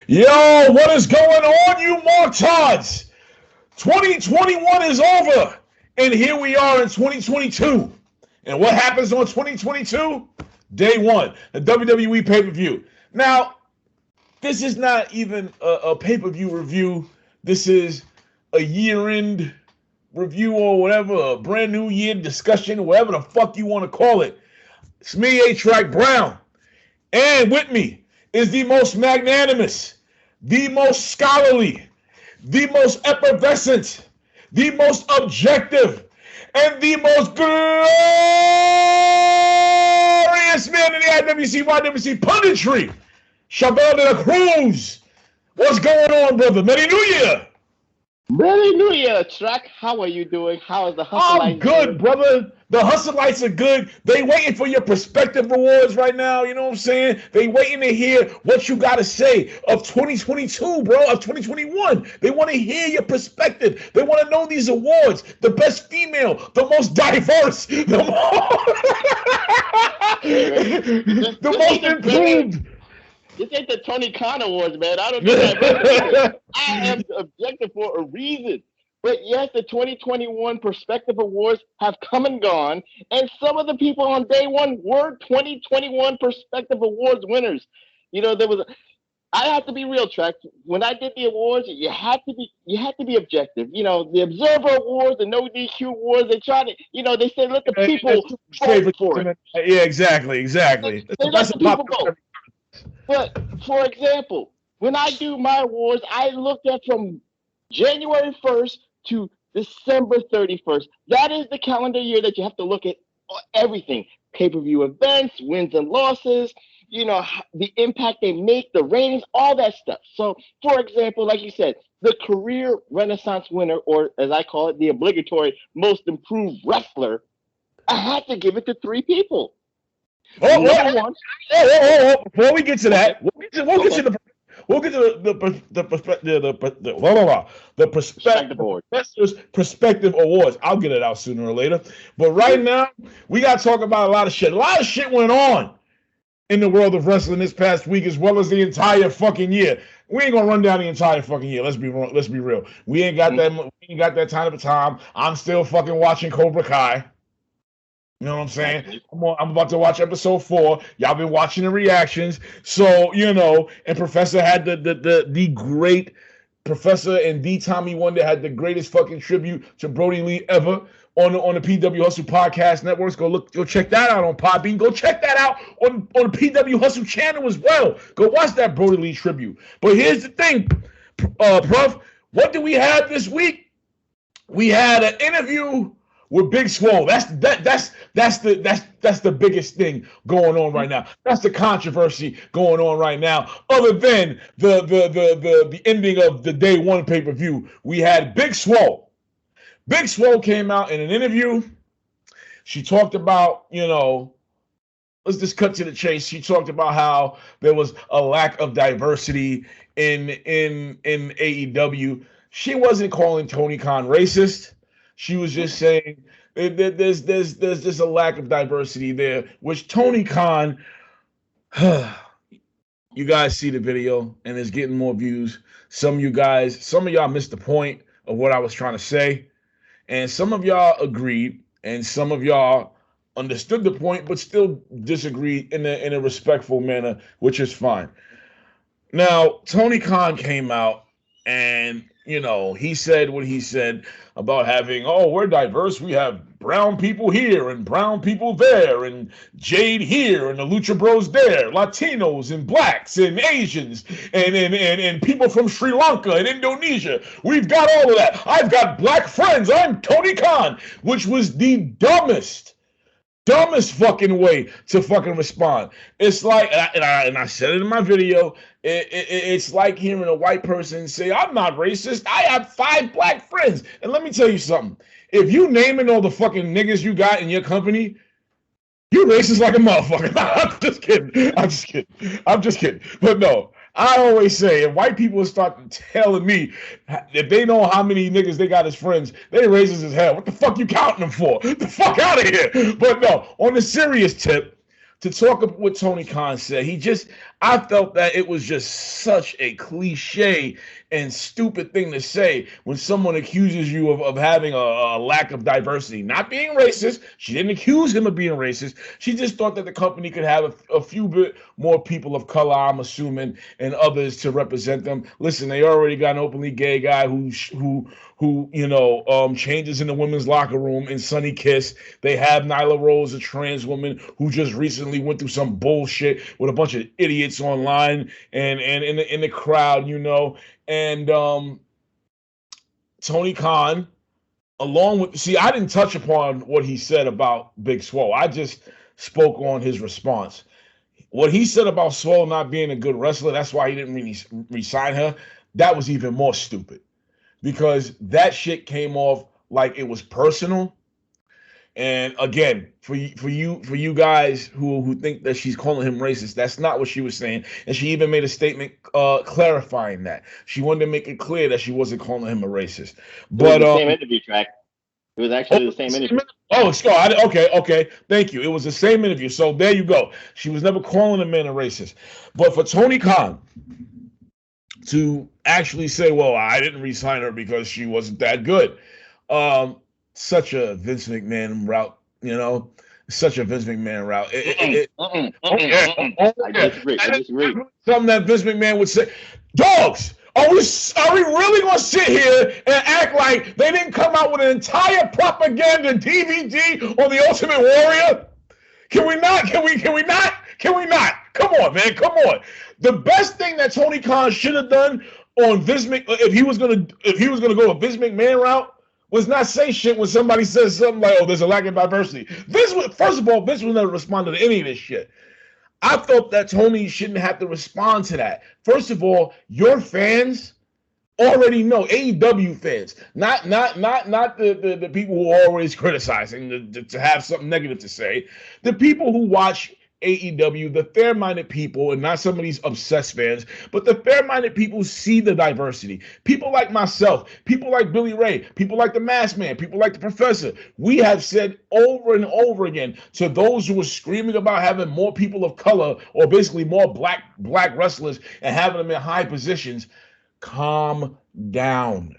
Yo, what is going on, you Martards? 2021 is over, and here we are in 2022. And what happens on 2022? Day one, the WWE pay-per-view. Now, this is not even a pay-per-view review. This is a year-end review or whatever, a brand new year discussion, whatever the fuck you want to call it. It's me, A-Track Brown. And with me is the most magnanimous, the most scholarly, the most effervescent, the most objective, and the most glorious man in the IWC, YWC punditry, Chabel de la Cruz. What's going on, brother? Merry New Year! Merry New Year, Track. How are you doing? How is the hustle? I'm good, brother. The Hustleites are good. They waiting for your perspective awards right now. You know what I'm saying? They waiting to hear what you got to say of 2022, bro, of 2021. They want to hear your perspective. They want to know these awards. The best female, the most diverse, the most improved. This ain't the Tony Khan Awards, man. I don't know that. I am objective for a reason. But yes, the 2021 Perspective Awards have come and gone, and some of the people on day one were 2021 Perspective Awards winners. You know, I have to be real, Track. When I did the awards, you had to be objective. You know, the Observer Awards, the No DQ Awards, they try to, they say let the people vote for it. Yeah, exactly. They let the people vote. But, for example, when I do my awards, I look at from January 1st to December 31st. That is the calendar year that you have to look at everything. Pay-per-view events, wins and losses, the impact they make, the ratings, all that stuff. So, for example, like you said, the career renaissance winner, or as I call it, the obligatory most improved wrestler, I had to give it to three people. Before we get to that, we'll get to the perspective awards. I'll get it out sooner or later. But right now, we got to talk about a lot of shit. A lot of shit went on in the world of wrestling this past week, as well as the entire fucking year. We ain't gonna run down the entire fucking year. Let's be real. We ain't got that. We ain't got that kind of time. I'm still fucking watching Cobra Kai. You know what I'm saying? I'm about to watch episode 4. Y'all been watching the reactions. So, and Professor had the great Professor, and D. Tommy Wonder had the greatest fucking tribute to Brody Lee ever on the PWHustle podcast networks. Go check that out on Podbean. Go check that out on the PWHustle channel as well. Go watch that Brody Lee tribute. But here's the thing, Prof. What do we have this week? We had an interview with Big Swole. That's the biggest thing going on right now. That's the controversy going on right now. Other than the ending of the day one pay-per-view, we had Big Swole. Big Swole came out in an interview. She talked about, let's just cut to the chase. She talked about how there was a lack of diversity in AEW. She wasn't calling Tony Khan racist. She was just saying there's just a lack of diversity there, which Tony Khan, you guys see the video and it's getting more views. Some of y'all missed the point of what I was trying to say. And some of y'all agreed and some of y'all understood the point, but still disagreed in a respectful manner, which is fine. Now, Tony Khan came out and he said what he said about having, we're diverse. We have brown people here and brown people there and Jade here and the Lucha Bros there, Latinos and blacks and Asians and people from Sri Lanka and Indonesia. We've got all of that. I've got black friends. I'm Tony Khan, which was the dumbest fucking way to fucking respond. It's like, and I said it in my video, it's like hearing a white person say, I'm not racist. I have 5 black friends. And let me tell you something. If you naming all the fucking niggas you got in your company, you racist like a motherfucker. I'm just kidding. But no, I always say, if white people start telling me if they know how many niggas they got as friends, they racist as hell. What the fuck you counting them for? Get the fuck out of here. But no, on the serious tip, to talk about what Tony Khan said, I felt that it was just such a cliche and stupid thing to say when someone accuses you of having a lack of diversity. Not being racist. She didn't accuse him of being racist. She just thought that the company could have a few bit more people of color, I'm assuming, and others to represent them. Listen, they already got an openly gay guy who changes in the women's locker room in Sunny Kiss. They have Nyla Rose, a trans woman who just recently went through some bullshit with a bunch of idiots online and in the crowd, and Tony Khan, along with, see, I didn't touch upon what he said about Big Swole. I just spoke on his response. What he said about Swole not being a good wrestler, that's why he didn't really re-sign her. That was even more stupid, because that shit came off like it was personal. And again, for you guys who think that she's calling him racist, that's not what she was saying. And she even made a statement clarifying that. She wanted to make it clear that she wasn't calling him a racist. But the same interview track. It was actually the same interview. Oh, okay. Thank you. It was the same interview. So there you go. She was never calling a man a racist. But for Tony Khan to actually say, well, I didn't re-sign her because she wasn't that good. Such a Vince McMahon route, such a Vince McMahon route. I disagree. Something that Vince McMahon would say, dogs, are we really going to sit here and act like they didn't come out with an entire propaganda DVD on the Ultimate Warrior? Can we not? Come on, man. Come on. The best thing that Tony Khan should have done on Vince if he was gonna go a Vince McMahon route, was not say shit when somebody says something like, oh, there's a lack of diversity. First of all, Vince was never responded to any of this shit. I thought that Tony shouldn't have to respond to that. First of all, your fans already know, AEW fans, not the people who are always criticizing to have something negative to say. The people who watch AEW, the fair-minded people, and not some of these obsessed fans, but the fair-minded people see the diversity. People like myself, people like Billy Ray, people like the Masked Man, people like the Professor. We have said over and over again to those who are screaming about having more people of color, or basically more black wrestlers and having them in high positions, calm down.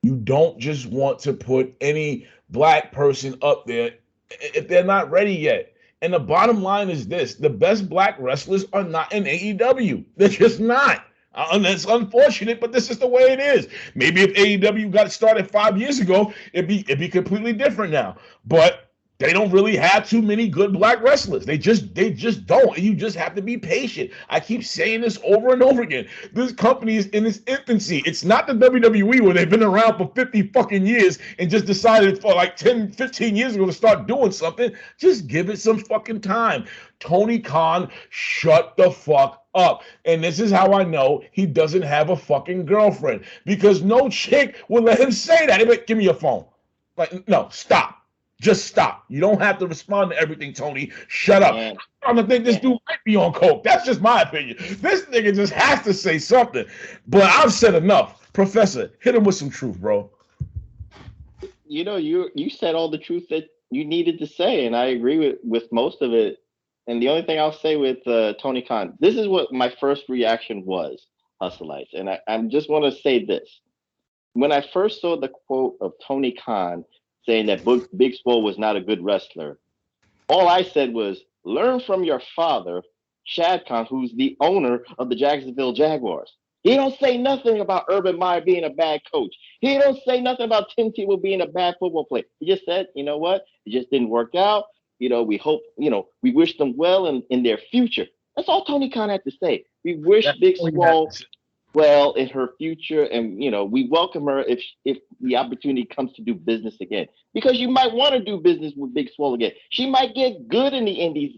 You don't just want to put any black person up there if they're not ready yet. And the bottom line is this: the best black wrestlers are not in AEW. They're just not. And it's unfortunate, but this is the way it is. Maybe if AEW got started 5 years ago, it'd be completely different now. But they don't really have too many good black wrestlers. They just don't. And you just have to be patient. I keep saying this over and over again. This company is in its infancy. It's not the WWE where they've been around for 50 fucking years and just decided for like 10, 15 years ago to start doing something. Just give it some fucking time. Tony Khan, shut the fuck up. And this is how I know he doesn't have a fucking girlfriend, because no chick would let him say that. He'd be like, give me your phone. Like, no, stop. Just stop. You don't have to respond to everything, Tony. Shut up. I'm starting to think this dude might be on coke. That's just my opinion. This nigga just has to say something. But I've said enough. Professor, hit him with some truth, bro. You said all the truth that you needed to say, and I agree with most of it. And the only thing I'll say with Tony Khan, this is what my first reaction was, Hustleites. And I just want to say this. When I first saw the quote of Tony Khan saying that Big Swole was not a good wrestler, all I said was, learn from your father, Shad Khan, who's the owner of the Jacksonville Jaguars. He don't say nothing about Urban Meyer being a bad coach. He don't say nothing about Tim Tebow being a bad football player. He just said, you know what? It just didn't work out. We hope, we wish them well in their future. That's all Tony Khan had to say. We wish Big Swole well in her future, and we welcome her if the opportunity comes to do business again, because you might want to do business with Big Swole again. She might get good in the indies,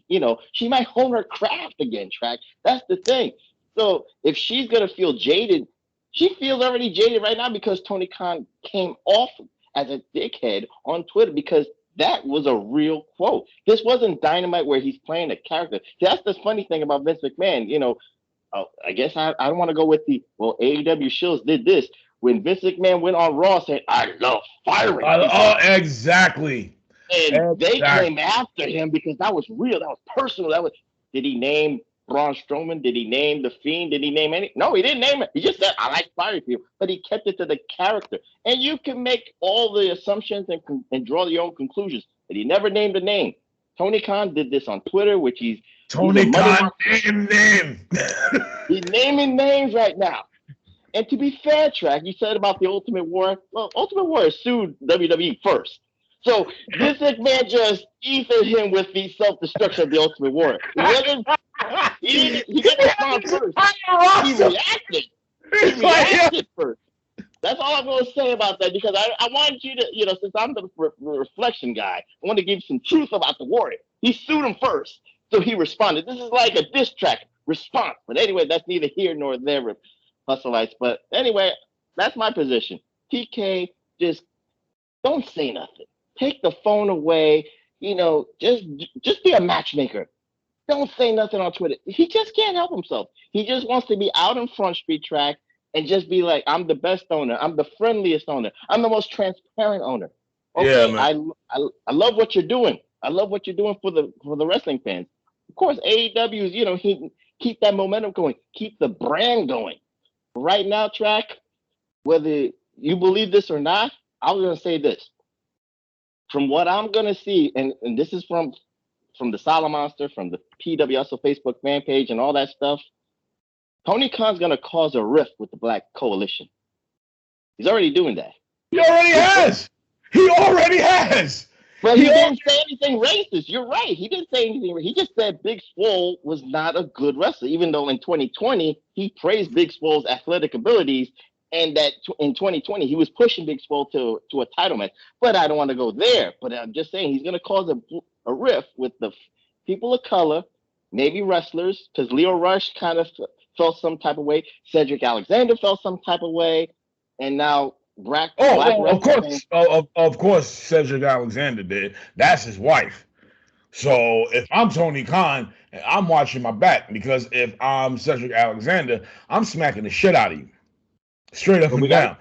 she might hone her craft again. Track, that's the thing. So if she's gonna feel jaded, she feels already jaded right now, because Tony Khan came off as a dickhead on Twitter, because that was a real quote. This wasn't Dynamite where he's playing a character. See, that's the funny thing about Vince McMahon. I guess I don't want to go with AEW Shills did this. When Vince McMahon went on Raw saying, I love firing. Exactly. And they came after him because that was real. That was personal. Did he name Braun Strowman? Did he name The Fiend? Did he name any? No, he didn't name it. He just said, I like fiery people. But he kept it to the character. And you can make all the assumptions and draw your own conclusions. But he never named a name. Tony Khan did this on Twitter, which he's Tony Khan named names. He's naming names right now. And to be fair, Track, you said about the Ultimate Warrior. Well, Ultimate Warrior sued WWE first. So this McMahon just ethered him with the self-destruction of the Ultimate Warrior. He didn't respond first. He reacted. He reacted first. That's all I'm going to say about that, because I want you to, since I'm the reflection guy, I want to give some truth about the Warrior. He sued him first, so he responded. This is like a diss track response. But anyway, that's neither here nor there, Hustleites. But anyway, that's my position. TK, just don't say nothing. Take the phone away. Just be a matchmaker. Don't say nothing on Twitter. He just can't help himself. He just wants to be out in Front Street, Track, and just be like, I'm the best owner. I'm the friendliest owner. I'm the most transparent owner. Okay, yeah, man. I love what you're doing. I love what you're doing for the wrestling fans. Of course, AEW is, he keep that momentum going, keep the brand going. Right now, Track, whether you believe this or not, I was gonna say this. From what I'm gonna see, and this is from the Solid Monster, from the PWHustle Facebook fan page, and all that stuff, Tony Khan's gonna cause a rift with the Black Coalition. He's already doing that. He already has. He already has. But he didn't say anything racist. You're right. He didn't say anything. He just said Big Swole was not a good wrestler, even though in 2020 he praised Big Swole's athletic abilities, and that in 2020 he was pushing Big Swole to a title match. But I don't want to go there. But I'm just saying he's going to cause a rift with the people of color, maybe wrestlers, because Leo Rush kind of felt some type of way. Cedric Alexander felt some type of way, and now. Of course, Cedric Alexander did. That's his wife. So if I'm Tony Khan, I'm watching my back, because if I'm Cedric Alexander, I'm smacking the shit out of you, straight up and down.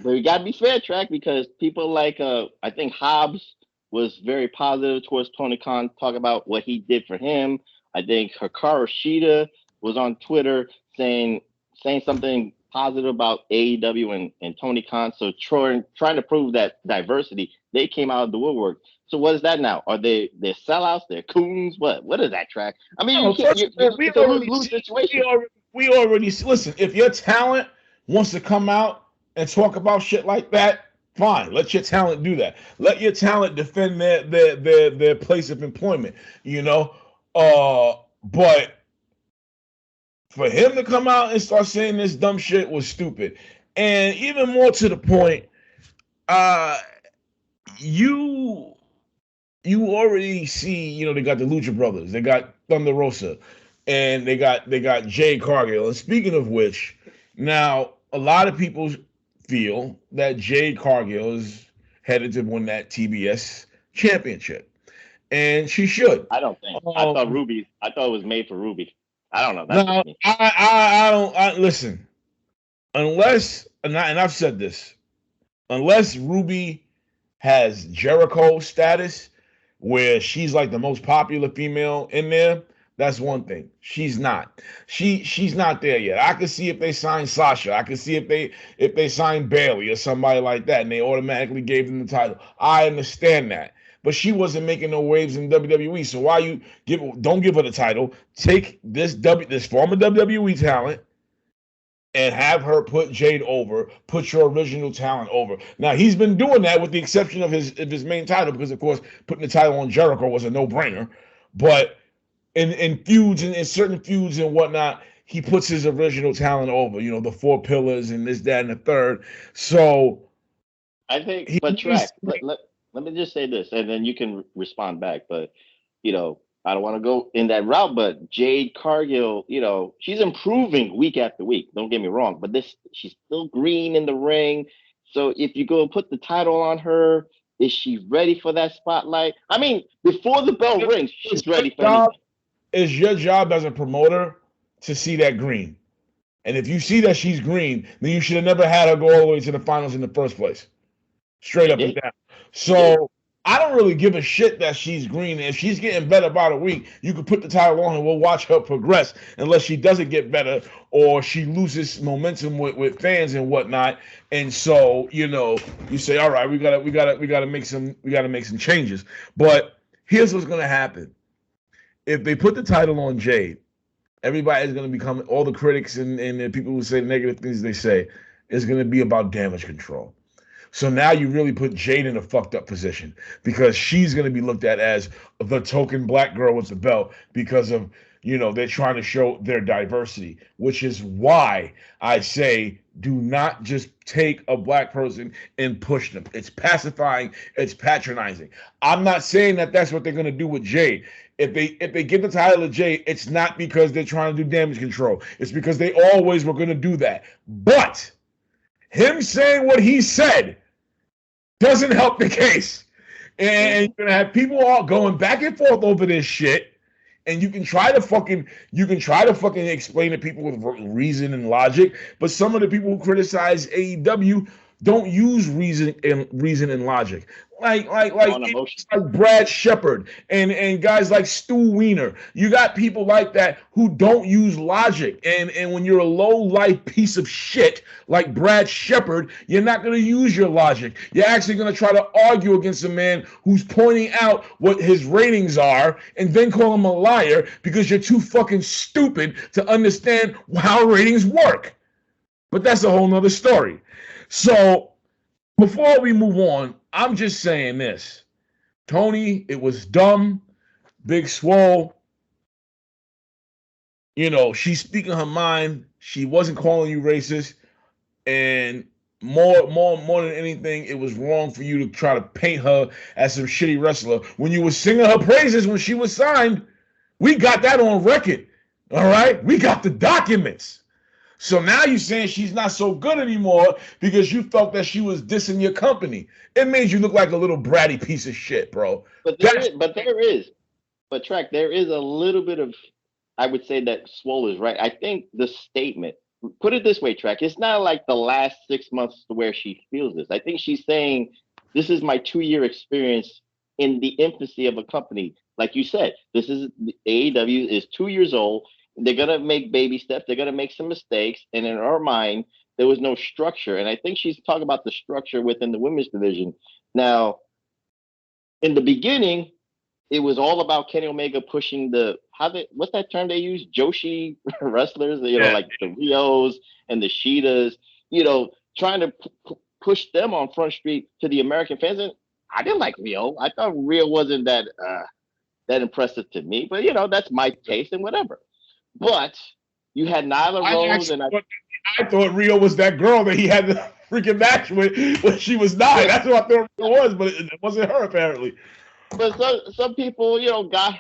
We got to be fair, Track, because people like I think Hobbs was very positive towards Tony Khan, talking about what he did for him. I think Hikaru Shida was on Twitter saying something positive about AEW and Tony Khan. So trying to prove that diversity, they came out of the woodwork. So what is that now? Are they're sellouts? They're coons? What is that, Track? I mean, it's a lose situation. We already listen. If your talent wants to come out and talk about shit like that, fine. Let your talent do that. Let your talent defend their place of employment. But for him to come out and start saying this dumb shit was stupid. And even more to the point, you already see, they got the Lucha Brothers, they got Thunder Rosa, and they got Jade Cargill. And speaking of which, now a lot of people feel that Jade Cargill is headed to win that TBS championship. And she should. I don't think. I thought it was made for Ruby. I don't know. That's no, I don't listen. Unless, and I've said this, unless Ruby has Jericho status, where she's like the most popular female in there, that's one thing. She's not. She's not there yet. I could see if they sign Sasha. I could see if they sign Bayley or somebody like that, and they automatically gave them the title. I understand that. But she wasn't making no waves in WWE. So why you don't give her the title? Take this former WWE talent and have her put Jade over, put your original talent over. Now, he's been doing that with the exception of his main title, because of course putting the title on Jericho was a no-brainer. But in feuds and in certain feuds and whatnot, he puts his original talent over, the four pillars and this, that, and the third. So I think, let me just say this, and then you can respond back. But, I don't want to go in that route, but Jade Cargill, she's improving week after week. Don't get me wrong, but she's still green in the ring. So if you go put the title on her, is she ready for that spotlight? I mean, before the bell rings, she's ready for anything. It's your job as a promoter to see that green. And if you see that she's green, then you should have never had her go all the way to the finals in the first place. Straight up and down. So I don't really give a shit that she's green. If she's getting better by the week, you could put the title on and we'll watch her progress unless she doesn't get better or she loses momentum with fans and whatnot. And so, you say, all right, we gotta make some changes. But here's what's gonna happen. If they put the title on Jade, everybody is gonna become, all the critics and the people who say negative things they say, is gonna be about damage control. So now you really put Jade in a fucked up position because she's going to be looked at as the token black girl with the belt because of, they're trying to show their diversity, which is why I say do not just take a black person and push them. It's pacifying. It's patronizing. I'm not saying that that's what they're going to do with Jade. If they give the title to Jade, it's not because they're trying to do damage control. It's because they always were going to do that. But him saying what he said doesn't help the case. And you're gonna have people all going back and forth over this shit. And you can try to fucking explain to people with reason and logic, but some of the people who criticize AEW don't use reason and logic. Like Brad Shepard and guys like Stu Weiner. You got people like that who don't use logic. And when you're a low-life piece of shit like Brad Shepard, you're not going to use your logic. You're actually going to try to argue against a man who's pointing out what his ratings are and then call him a liar because you're too fucking stupid to understand how ratings work. But that's a whole nother story. So before we move on, I'm just saying this. Tony, it was dumb. Big Swole, she's speaking her mind. She wasn't calling you racist. And more than anything, it was wrong for you to try to paint her as some shitty wrestler. When you were singing her praises when she was signed, we got that on record. All right? We got the documents. So now you're saying she's not so good anymore because you felt that she was dissing your company. It made you look like a little bratty piece of shit, bro. But there is a little bit of, I would say that Swole is right. I think the statement, put it this way, Track, it's not like the last 6 months to where she feels this. I think she's saying, this is my 2-year experience in the infancy of a company. Like you said, AEW is 2 years old. They're going to make baby steps. They're going to make some mistakes. And in her mind, there was no structure. And I think she's talking about the structure within the women's division. Now, in the beginning, it was all about Kenny Omega pushing what's that term they use? Joshi wrestlers, like the Rios and the Shitas, trying to push them on Front Street to the American fans. And I didn't like Rio. I thought Rio wasn't that impressive to me. But, that's my taste and whatever. But you had Nyla Rose, and I thought Rio was that girl that he had the freaking match with when she was 9. That's what I thought it was, but it wasn't her apparently. But some people, got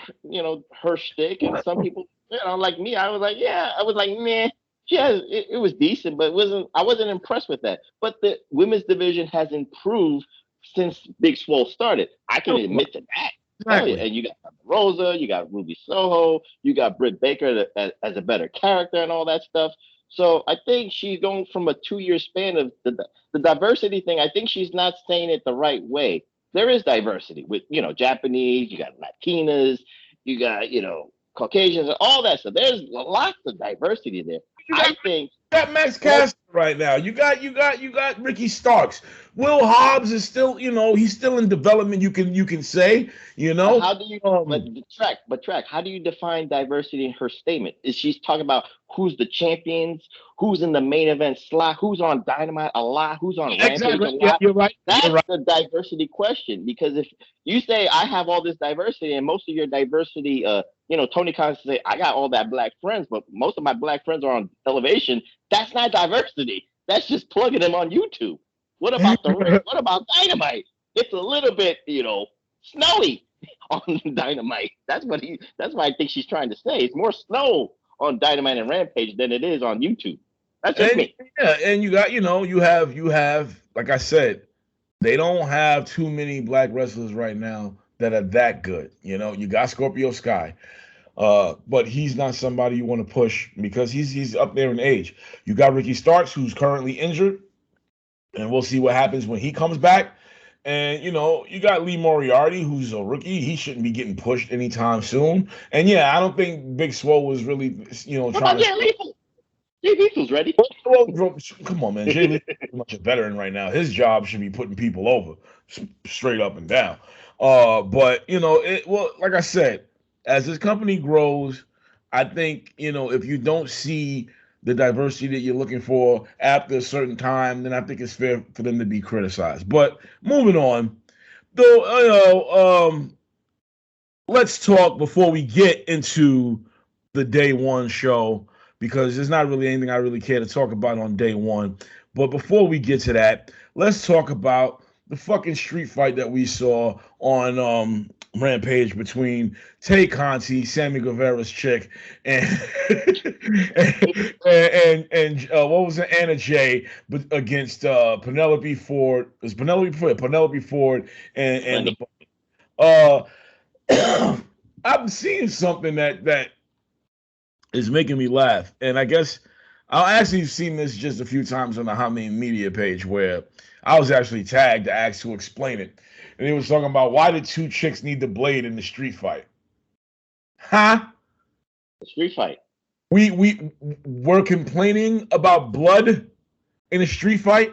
her shtick, and some people, like me, I was like, meh. Yeah, it was decent, but I wasn't impressed with that. But the women's division has improved since Big Swole started. I can admit to that. Exactly. Oh, yeah. And you got Rosa, you got Ruby Soho, you got Britt Baker as a better character and all that stuff. So I think she's going from a 2-year span of the diversity thing. I think she's not saying it the right way. There is diversity with, Japanese, you got Latinas, you got, Caucasians, and all that stuff. There's lots of diversity there. I think you got Max Caster right now. You got Ricky Starks. Will Hobbs is still, he's still in development. You can say, How do you Track? How do you define diversity in her statement? Is she's talking about who's the champions, who's in the main event slot, who's on Dynamite a lot, who's on Rampage a lot? Yeah, you're right. That's the diversity question. Because if you say I have all this diversity and most of your diversity, Tony Khan say I got all that black friends, but most of my black friends are on Elevation. That's not diversity. That's just plugging them on YouTube. What about what about Dynamite? It's a little bit, snowy on Dynamite. That's what I think she's trying to say. It's more snow on Dynamite and Rampage than it is on YouTube. That's just me. Yeah, and you got, you have, like I said, they don't have too many black wrestlers right now that are that good. You got Scorpio Sky. But he's not somebody you want to push because he's up there in age. You got Ricky Starks, who's currently injured, and we'll see what happens when he comes back. And you know, you got Lee Moriarty, who's a rookie. He shouldn't be getting pushed anytime soon. And yeah, I don't think Big Swole was really, you know, trying to. Jay Lethal? Jay Lethal's ready. Well, come on, man. Jay Lethal is much a veteran right now. His job should be putting people over, straight up and down. But you know, well, like I said, as this company grows, I think you know if you don't see the diversity that you're looking for after a certain time, then I think it's fair for them to be criticized. But moving on, though, let's talk before we get into the day one show because there's not really anything I really care to talk about on day one. But before we get to that, let's talk about the fucking street fight that we saw on Rampage between Tay Conti, Sammy Guevara's chick, and and what was it, Anna Jay, but against Penelope Ford. It was Penelope Ford, and I'm seeing something that is making me laugh, and I guess I've actually seen this just a few times on the How Many Media page where I was actually tagged to ask to explain it. And he was talking about why did two chicks need the blade in the street fight? Huh? The street fight. We were complaining about blood in a street fight?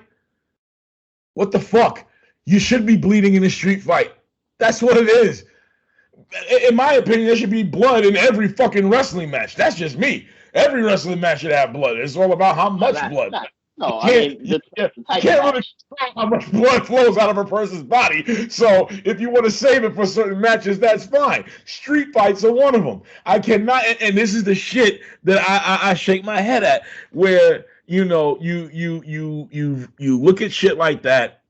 What the fuck? You should be bleeding in a street fight. That's what it is. In my opinion, there should be blood in every fucking wrestling match. That's just me. Every wrestling match should have blood. It's all about how much blood. No, I mean, you can't really control how much blood flows out of a person's body. So if you want to save it for certain matches, that's fine. Street fights are one of them. I cannot, and this is the shit that I shake my head at, where you know you look at shit like that,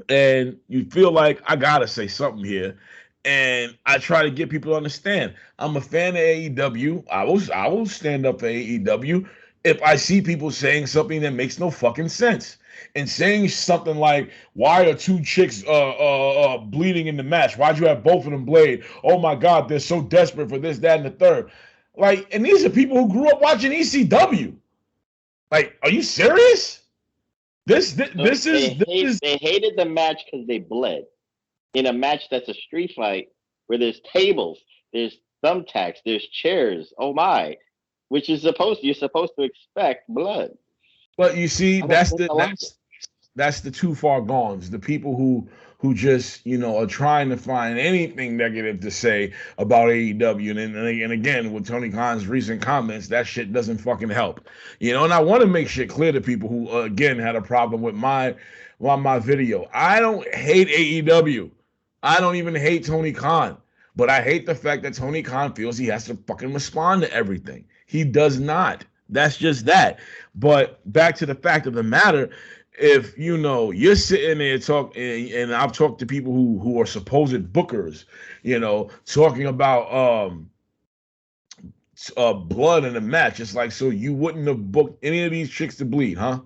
and you feel like I gotta say something here. And I try to get people to understand. I'm a fan of AEW. I will stand up for AEW if I see people saying something that makes no fucking sense. And saying something like, why are two chicks bleeding in the match? Why'd you have both of them blade? Oh my God, they're so desperate for this, that, and the third. Like, and these are people who grew up watching ECW. Like, are you serious? They hated the match because they bled. In a match that's a street fight where there's tables, there's thumbtacks, there's chairs. Oh my, which is you're supposed to expect blood. But you see, that's the too far gones. The people who just are trying to find anything negative to say about AEW, and again with Tony Khan's recent comments, that shit doesn't fucking help. And I want to make shit clear to people who again had a problem with my video. I don't hate AEW. I don't even hate Tony Khan, but I hate the fact that Tony Khan feels he has to fucking respond to everything. He does not. That's just that. But back to the fact of the matter, if you're sitting there talking, and I've talked to people who are supposed bookers, talking about blood in a match. It's like, so you wouldn't have booked any of these chicks to bleed, huh?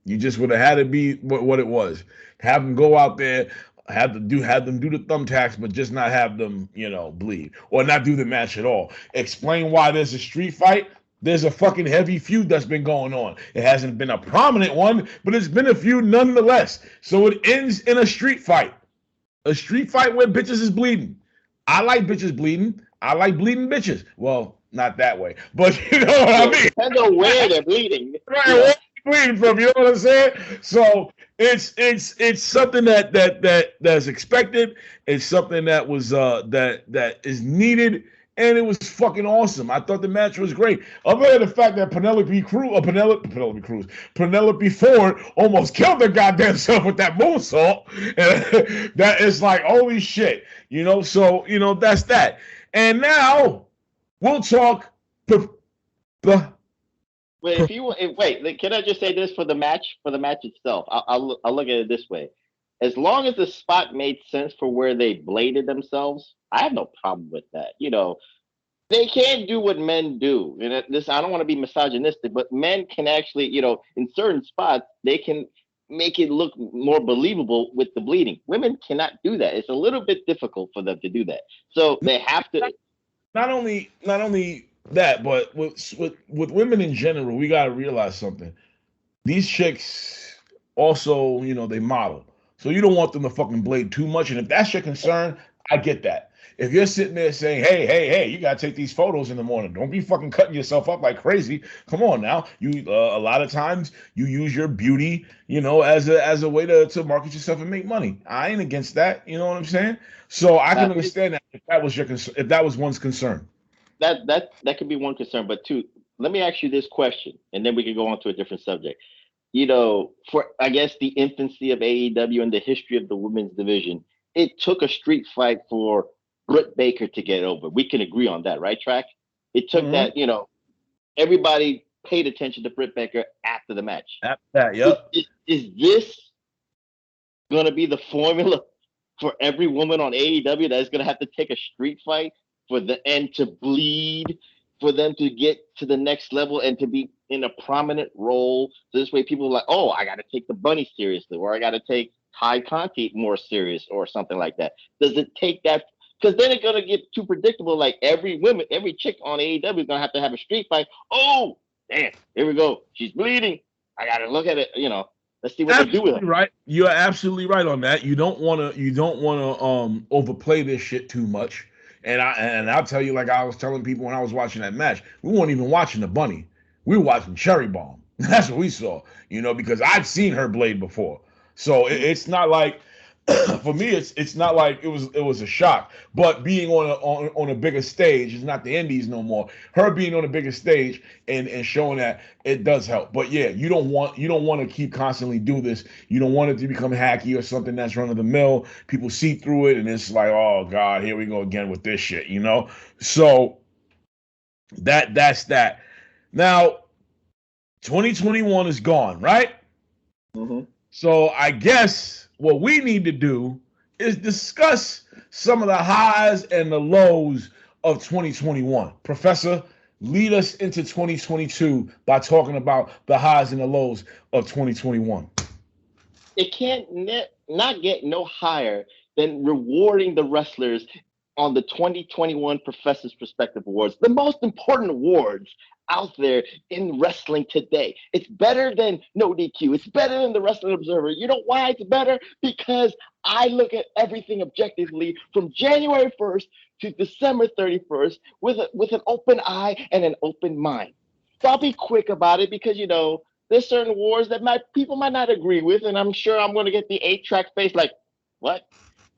You just would have had it be what it was. Have them go out there. Have them do the thumbtacks, but just not have them, bleed or not do the match at all. Explain why there's a street fight. There's a fucking heavy feud that's been going on. It hasn't been a prominent one, but it's been a feud nonetheless. So it ends in a street fight. A street fight where bitches is bleeding. I like bitches bleeding. I like bleeding bitches. Well, not that way, but you know what I mean. Depends on where they're bleeding. Right, where they're bleeding from. You know what I'm saying? So it's something that's expected. It's something that was that is needed, and it was fucking awesome. I thought the match was great. Other than the fact that Penelope Ford almost killed her goddamn self with that moonsault, and that is like holy shit. So that's that. And now we'll talk. Wait, can I just say this for the match itself? I'll look at it this way. As long as the spot made sense for where they bladed themselves, I have no problem with that. They can't do what men do. And I don't want to be misogynistic, but men can actually, in certain spots, they can make it look more believable with the bleeding. Women cannot do that. It's a little bit difficult for them to do that. So they have to. Not only that, but with women in general, we got to realize something. These chicks also, they model. So you don't want them to fucking blade too much. And if that's your concern, I get that. If you're sitting there saying, hey, you gotta take these photos in the morning. Don't be fucking cutting yourself up like crazy. Come on now. You a lot of times you use your beauty, as a way to market yourself and make money. I ain't against that. You know what I'm saying? So I can understand that if that was your concern, if that was one's concern. That could be one concern, but two, let me ask you this question, and then we can go on to a different subject. For I guess the infancy of AEW and the history of the women's division, it took a street fight for Britt Baker to get over. We can agree on that, right, Track? It took that, everybody paid attention to Britt Baker after the match. After that, yep. Is this going to be the formula for every woman on AEW that is going to have to take a street fight for the end to bleed, for them to get to the next level and to be in a prominent role? So this way people are like, oh, I got to take the bunny seriously, or I got to take Ty Conti more serious, or something like that. Does it take that? Because then it's gonna get too predictable. Like every chick on AEW is gonna have a street fight. Oh, damn! Here we go. She's bleeding. I gotta look at it. Let's see what they do with her. Right. You're absolutely right on that. You don't wanna overplay this shit too much. And I'll tell you, like I was telling people when I was watching that match, we weren't even watching the bunny. We were watching Cherry Bomb. That's what we saw. Because I've seen her blade before. So it's not like. For me, it's not like it was a shock, but being on a bigger stage is not the indies no more. Her being on a bigger stage and showing that, it does help. But yeah, you don't want to keep constantly do this. You don't want it to become hacky or something that's run of the mill. People see through it and it's like, oh God, here we go again with this shit, So that's that. Now, 2021 is gone, right? Mm-hmm. So I guess what we need to do is discuss some of the highs and the lows of 2021. Professor, lead us into 2022 by talking about the highs and the lows of 2021. It can't not get no higher than rewarding the wrestlers on the 2021 Professor's Perspective Awards, the most important awards out there in wrestling today. It's better than No DQ. It's better than the Wrestling Observer. You know why it's better? Because I look at everything objectively from January 1st to December 31st with an open eye and an open mind. So I'll be quick about it because, there's certain awards that people might not agree with, and I'm sure I'm going to get the 8-track face like, what?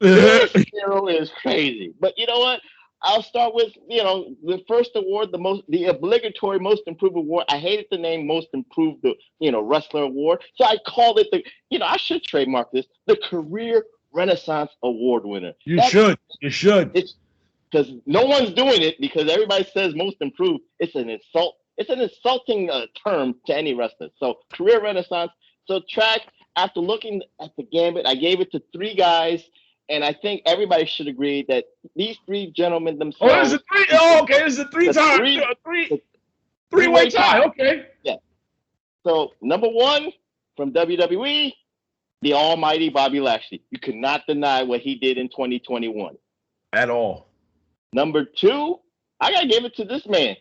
This hero is crazy. But you know what? I'll start with, the first award, the obligatory Most Improved Award. I hated the name Most Improved, Wrestler Award. So I called it I should trademark this, the Career Renaissance Award winner. You should. It's because no one's doing it because everybody says Most Improved. It's an insult. It's an insulting term to any wrestler. So Career Renaissance. So Track, after looking at the gambit, I gave it to 3 guys. And I think everybody should agree that these 3 gentlemen themselves. Oh, there's a 3. Oh, okay. There's a 3-way tie. Okay. Yeah. So number 1 from WWE, the almighty Bobby Lashley. You could not deny what he did in 2021. At all. Number 2, I gotta give it to this man,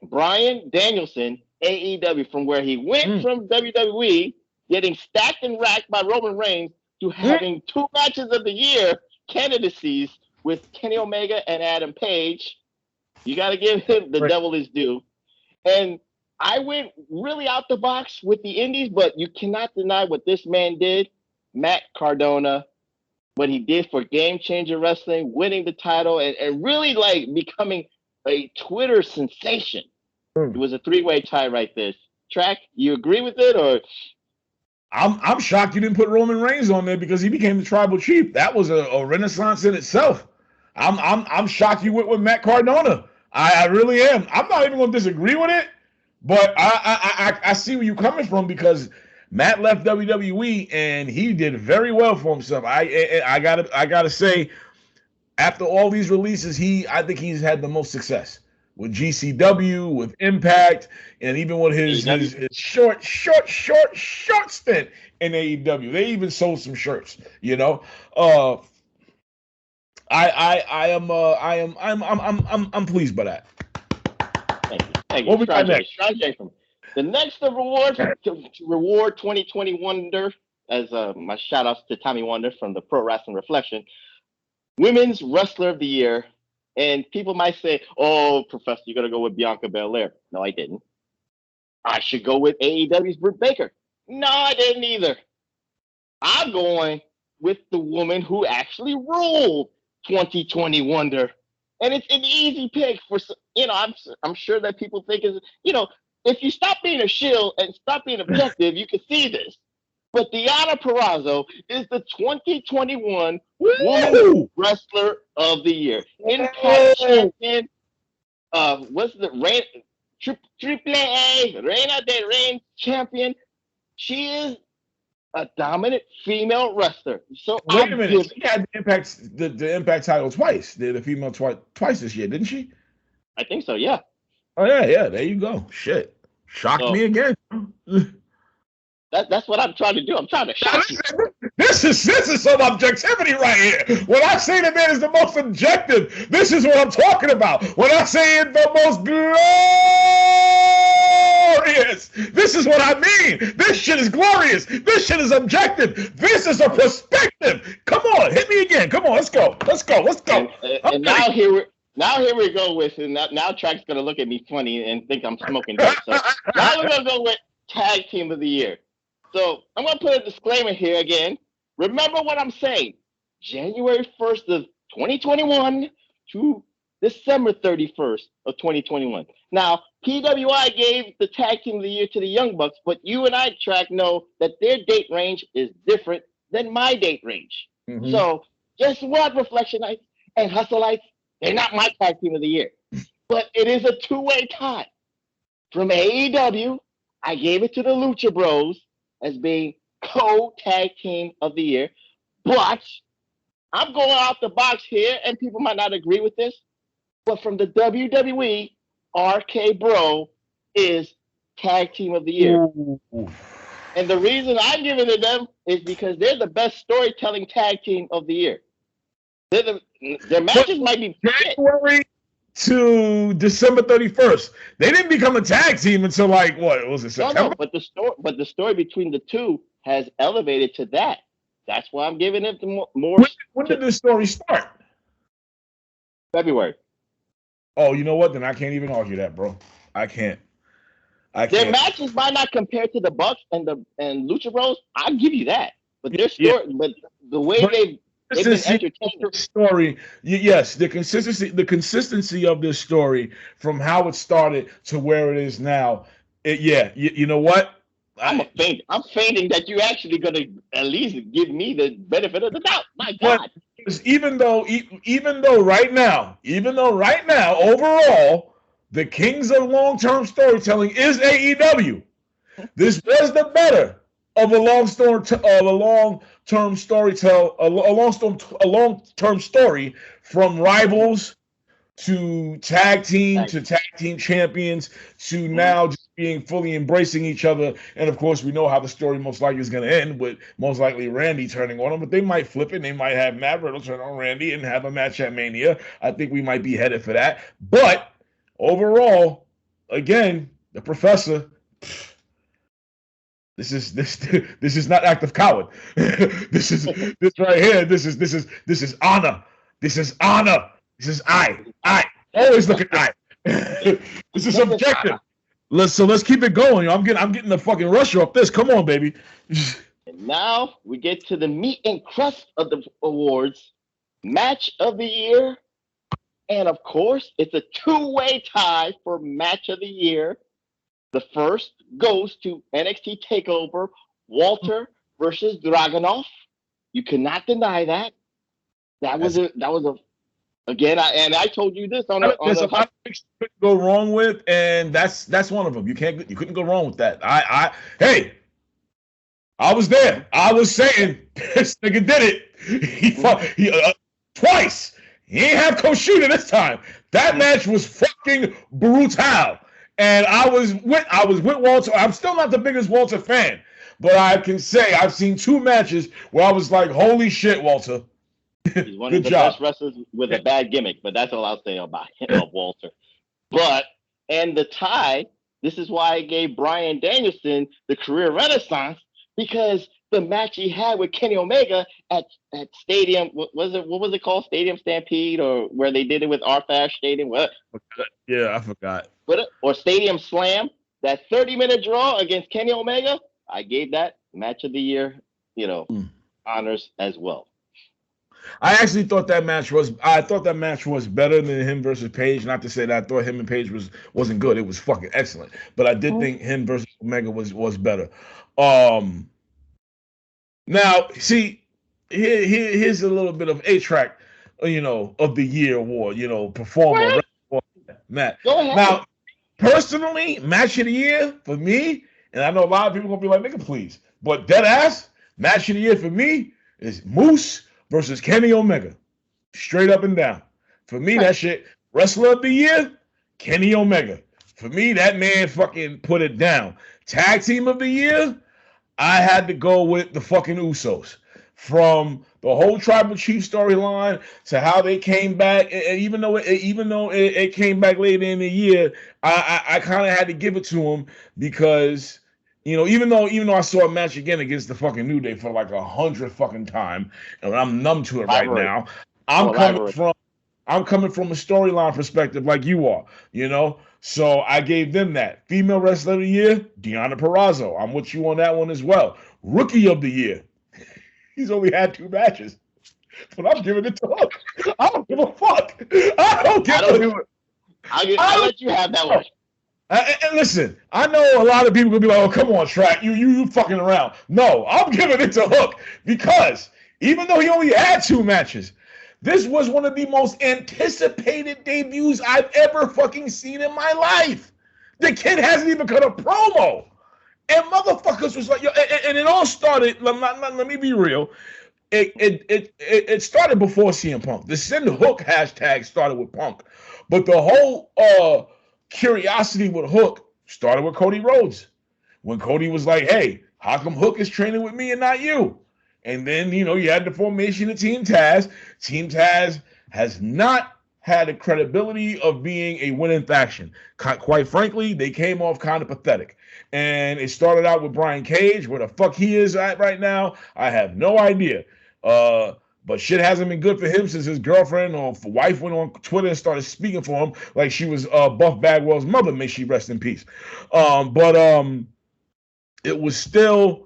Bryan Danielson, AEW, from where he went from WWE, getting stacked and racked by Roman Reigns, to having 2 matches of the year candidacies with Kenny Omega and Adam Page. You got to give him the devil his due. And I went really out the box with the indies, but you cannot deny what this man did. Matt Cardona, what he did for Game Changer Wrestling, winning the title and really becoming a Twitter sensation. It was a 3-way tie right there. Track, you agree with it or... I'm shocked you didn't put Roman Reigns on there because he became the tribal chief. That was a renaissance in itself. I'm shocked you went with Matt Cardona. I really am. I'm not even going to disagree with it, but I see where you're coming from because Matt left WWE and he did very well for himself. I gotta say, after all these releases, I think he's had the most success. With GCW, with Impact, and even with his short stint in AEW. They even sold some shirts, I'm pleased by that. Thank you. What we got next? The next award to reward 2021 as my shout outs to Tommy Wonder from the Pro Wrestling Reflection, Women's Wrestler of the Year. And people might say, oh, Professor, you're going to go with Bianca Belair. No, I didn't. I should go with AEW's Britt Baker. No, I didn't either. I'm going with the woman who actually ruled 2020 Wonder. And it's an easy pick for, I'm sure that people think is, if you stop being a shill and stop being objective, you can see this. But Deonna Purrazzo is the 2021 Women's Wrestler of the Year. Impact champion, what's the Triple A, Reina de Reigns champion. She is a dominant female wrestler. So wait a minute, she had the Impact title twice. Did the female twice this year, didn't she? I think so, yeah. Oh yeah, there you go. Shit. Shocked me again. That's what I'm trying to do. I'm trying to shock you. This is some objectivity right here. When I say the man is the most objective, this is what I'm talking about. When I say it the most glorious, this is what I mean. This shit is glorious. This shit is objective. This is a perspective. Come on, hit me again. Come on, let's go. And now here we go with, and now Track's going to look at me funny and think I'm smoking dope. So now we're going to go with Tag Team of the Year. So I'm going to put a disclaimer here again. Remember what I'm saying. January 1st of 2021 to December 31st of 2021. Now, PWI gave the Tag Team of the Year to the Young Bucks, but you and I, Track, know that their date range is different than my date range. Mm-hmm. So guess what, Reflectionites and Hustleites? They're not my Tag Team of the Year. But it is a two-way tie. From AEW, I gave it to the Lucha Bros as being co-Tag Team of the Year. But I'm going out the box here, and people might not agree with this, but from the WWE, RK Bro is Tag Team of the Year. Ooh. And the reason I'm giving it to them is because they're the best storytelling Tag Team of the Year. Their matches might be January to December 31st. They didn't become a tag team until what was it, September? No, but the story between the two has elevated to that. That's why I'm giving it more. When did this story start? February. Oh, you know what? Then I can't even argue that, bro. I can't. Their matches might not compare to the Bucks and Lucha Bros. I'll give you that. But their story, but the way they've been entertaining. Story, yes, the consistency of this story from how it started to where it is now. You know what? I'm fainting that you're actually going to at least give me the benefit of the doubt. My God. Even though right now, overall, the kings of long-term storytelling is AEW. This was the better of a long-term story from rivals to tag team champions to now just being fully embracing each other. And of course, we know how the story most likely is going to end with most likely Randy turning on him, but they might flip it. They might have Matt Riddle turn on Randy and have a match at Mania. I think we might be headed for that. But overall, again, the Professor. This is not act of coward. this right here. This is honor. This is honor. This is I always look at I. This is subjective. Let's keep it going. I'm getting the fucking rush off this. Come on, baby. And now we get to the meat and crust of the awards. Match of the year. And of course, it's a two-way tie for match of the year. The first goes to NXT TakeOver, Walter versus Dragunov. You cannot deny that. That was a again. I told you this on a lot of things you couldn't go wrong with, and that's one of them. You couldn't go wrong with that. Hey, I was there. I was saying this nigga did it. He twice. He ain't have Kushida this time. That match was fucking brutal. And I was with Walter. I'm still not the biggest Walter fan, but I can say I've seen two matches where I was like, holy shit, Walter. He's one of the best wrestlers with a bad gimmick, but that's all I'll say about Walter. And the tie, this is why I gave Bryan Danielson the career renaissance, because the match he had with Kenny Omega at Stadium. What was it called? Stadium Stampede, or where they did it with R-Fash Stadium? What? Yeah, I forgot. Or Stadium Slam. That 30-minute draw against Kenny Omega. I gave that match of the year, honors as well. I actually thought that match was better than him versus Page. Not to say that I thought him and Page wasn't good. It was fucking excellent. But I did think him versus Omega was better. Now, see, here's a little bit of A-Track, of the year award, performer. Matt. Go ahead. Now, personally, match of the year for me, and I know a lot of people gonna be like, nigga, please. But dead ass, match of the year for me is Moose versus Kenny Omega. Straight up and down. For me, that shit, wrestler of the year, Kenny Omega. For me, that man fucking put it down. Tag team of the year, I had to go with the fucking Usos. From the whole Tribal Chief storyline to how they came back, and even though it came back later in the year, I kind of had to give it to them because, even though I saw a match again against the fucking New Day for like 100 fucking time, and I'm numb to it right now. I'm coming from a storyline perspective like you are, So I gave them that. Female Wrestler of the Year, Deonna Purrazzo. I'm with you on that one as well. Rookie of the Year. He's only had 2 matches, but I'm giving it to him. I don't give a fuck. I'll let you have that one. And listen, I know a lot of people will be like, "Oh, come on, Track, you fucking around." No, I'm giving it to Hook because even though he only had 2 matches, this was one of the most anticipated debuts I've ever fucking seen in my life. The kid hasn't even cut a promo. And motherfuckers was like, and it all started, let me be real. It started before CM Punk. The Send Hook hashtag started with Punk. But the whole curiosity with Hook started with Cody Rhodes. When Cody was like, hey, how come Hook is training with me and not you? And then, you had the formation of Team Taz. Team Taz has not had the credibility of being a winning faction. Quite frankly, they came off kind of pathetic. And it started out with Brian Cage. Where the fuck he is at right now, I have no idea. But shit hasn't been good for him since his girlfriend or wife went on Twitter and started speaking for him like she was Buff Bagwell's mother. May she rest in peace. But it was still,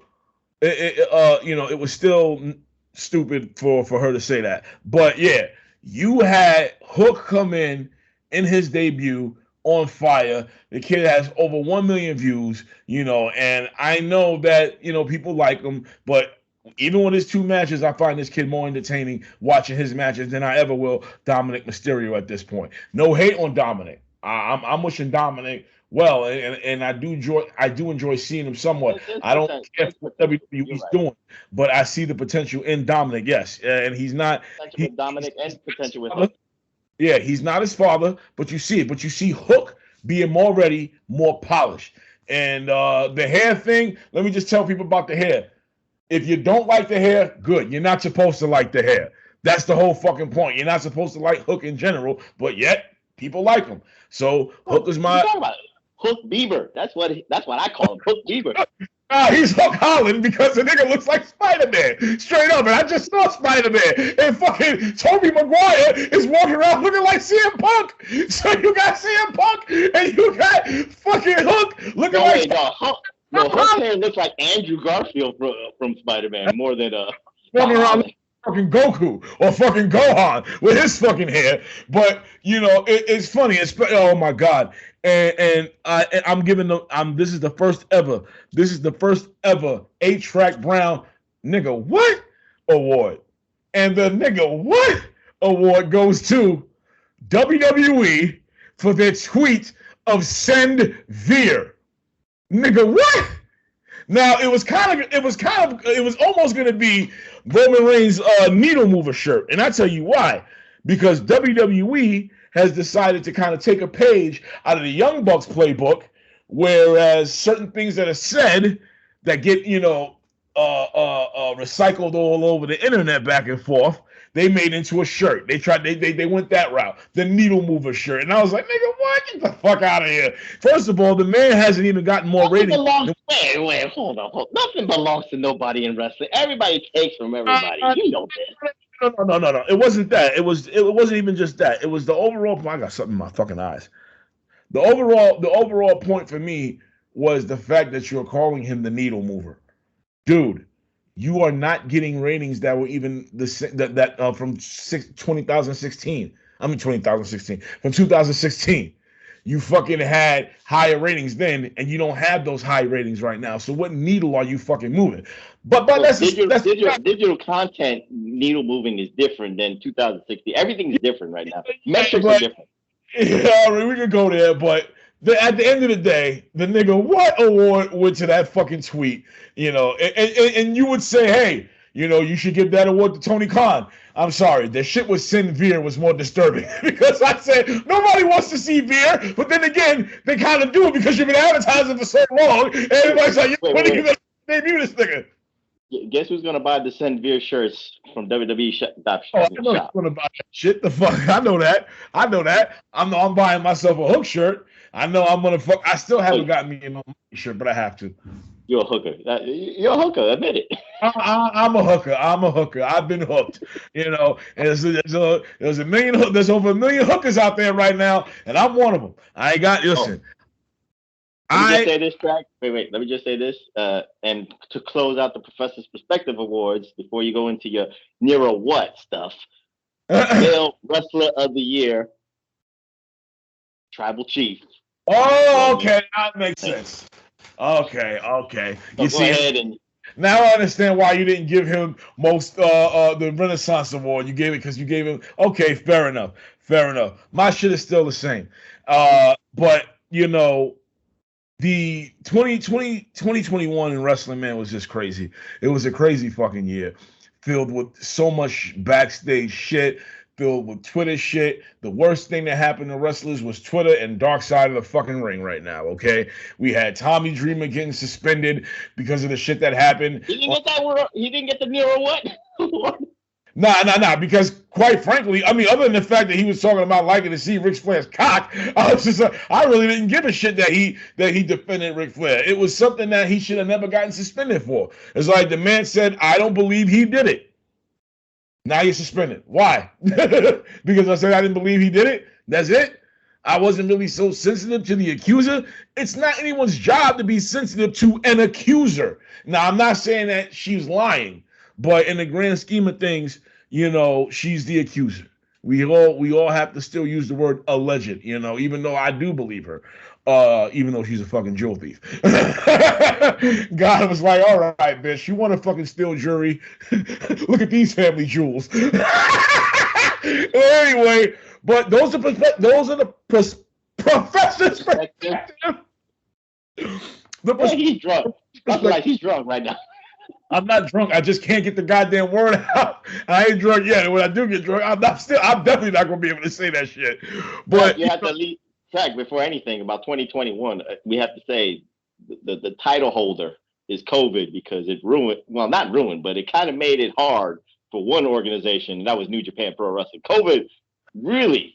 it was still stupid for her to say that. But yeah, you had Hook come in his debut on fire. The kid has over 1 million views, and I know that, people like him, but even with his 2 matches, I find this kid more entertaining watching his matches than I ever will Dominic Mysterio at this point. No hate on Dominic. I'm wishing Dominic well, and I do enjoy seeing him somewhat. I don't care what WWE's doing, but I see the potential in Dominic, yes. And he's not Dominic and potential with Hook. Yeah, he's not his father, but you see it. But you see Hook being more ready, more polished. And the hair thing, let me just tell people about the hair. If you don't like the hair, good. You're not supposed to like the hair. That's the whole fucking point. You're not supposed to like Hook in general, but yet people like him. So Hook is my Hook Bieber. That's what I call him, Hook Bieber. He's Hook Holland because the nigga looks like Spider-Man. Straight up. And I just saw Spider-Man. And fucking Tobey Maguire is walking around looking like CM Punk. So you got CM Punk and you got fucking Hook looking like... Hook hair looks like Andrew Garfield from Spider-Man more than... walking around like fucking Goku or fucking Gohan with his fucking hair. But, it's funny. Oh, my God. And I'm giving them. This is the first ever A-Track Brown nigga what award, and the nigga what award goes to WWE for their tweet of send Veer. Nigga what? Now it was almost gonna be Roman Reigns' needle mover shirt, and I tell you why, because WWE has decided to kind of take a page out of the Young Bucks playbook, whereas certain things that are said that get, recycled all over the internet back and forth, they made into a shirt. They went that route, the needle mover shirt. And I was like, nigga, what? Get the fuck out of here. First of all, the man hasn't even gotten more ratings. Wait, hold on. Nothing belongs to nobody in wrestling. Everybody takes from everybody. You know this. No. It wasn't that. It wasn't even just that. It was the overall. I got something in my fucking eyes. The overall point for me was the fact that you're calling him the needle mover, dude. You are not getting ratings that were even from 2016. I mean 2016 from 2016. You fucking had higher ratings then, and you don't have those high ratings right now. So what needle are you fucking moving? But that's digital content needle moving is different than 2016. Everything is different right now. Metrics are different. Yeah, we could go there, but at the end of the day, the nigga, what award went to that fucking tweet? You know, and you would say, hey, you know, you should give that award to Tony Khan. I'm sorry, the shit with Sin Veer was more disturbing because I said nobody wants to see Veer, but then again, they kind of do because you've been advertising for so long, and everybody's like, when are you gonna debut this nigga? Guess who's gonna buy the Sin Veer shirts from WWE shop? I know who's gonna buy that shit. The fuck, I know that. I'm buying myself a Hook shirt. I know I'm gonna fuck. I still haven't gotten me a no shirt, but I have to. You're a hooker. You're a hooker. Admit it. I'm a hooker. I've been hooked. You know, and there's over 1 million hookers out there right now, and I'm one of them. I ain't got. Listen. Let me just say this, track. Wait. Let me just say this. And to close out the Professor's Perspective Awards before you go into your Nero what stuff. Male Wrestler of the Year, Tribal Chief. Oh, okay, that makes sense. Okay. You see, now I understand why you didn't give him the Renaissance Award. You gave it because you gave him. Okay, fair enough. My shit is still the same. But you know, the 2021 in wrestling, man, was just crazy. It was a crazy fucking year, filled with so much backstage shit. Filled with Twitter shit. The worst thing that happened to wrestlers was Twitter and Dark Side of the fucking ring right now, okay? We had Tommy Dreamer getting suspended because of the shit that happened. He didn't get that word. He didn't get the Nero what? Nah. Because quite frankly, I mean, other than the fact that he was talking about liking to see Ric Flair's cock, I really didn't give a shit that he defended Ric Flair. It was something that he should have never gotten suspended for. It's like the man said, I don't believe he did it. Now you're suspended. Why? Because I said I didn't believe he did it? That's it? I wasn't really so sensitive to the accuser? It's not anyone's job to be sensitive to an accuser. Now, I'm not saying that she's lying, but in the grand scheme of things, you know, she's the accuser. We all have to still use the word alleged, you know, even though I do believe her. Even though she's a fucking jewel thief. God was like, all right, bitch, you want to fucking steal jewelry? Look at these family jewels. Anyway, but those are the professor's perspective. He's drunk. He's drunk right now. I'm not drunk. I just can't get the goddamn word out. I ain't drunk yet. And when I do get drunk, I'm definitely not gonna be able to say that shit. But you have to leave. Track before anything about 2021, we have to say the title holder is COVID because it not ruined, but it kind of made it hard for one organization, and that was New Japan Pro Wrestling. COVID really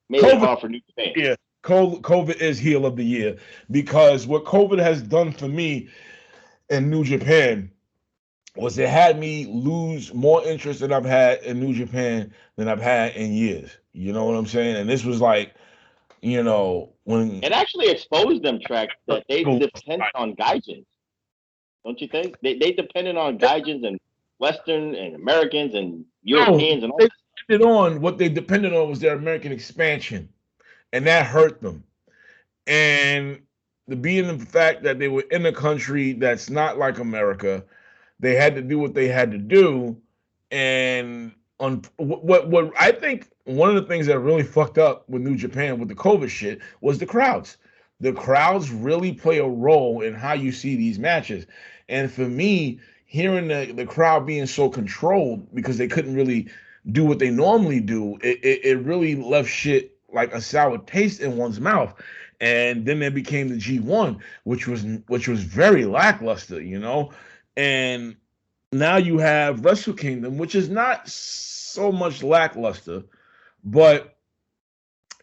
made it hard for New Japan. Yeah, COVID is heel of the year because what COVID has done for me in New Japan was it had me lose more interest than I've had in New Japan than I've had in years. You know what I'm saying? And this was like, you know, when it actually exposed them, Track, that they depend on gaijins. Don't you think? They depended on gaijins and Western and Americans and Europeans and all that. What they depended on was their American expansion. And that hurt them. And the fact that they were in a country that's not like America, they had to do what they had to do. And what I think one of the things that really fucked up with New Japan with the COVID shit was the crowds. The crowds really play a role in how you see these matches. And for me, hearing the crowd being so controlled because they couldn't really do what they normally do, it really left shit like a sour taste in one's mouth. And then there became the G1, which was very lackluster, you know. And now you have Wrestle Kingdom, which is not so much lackluster, but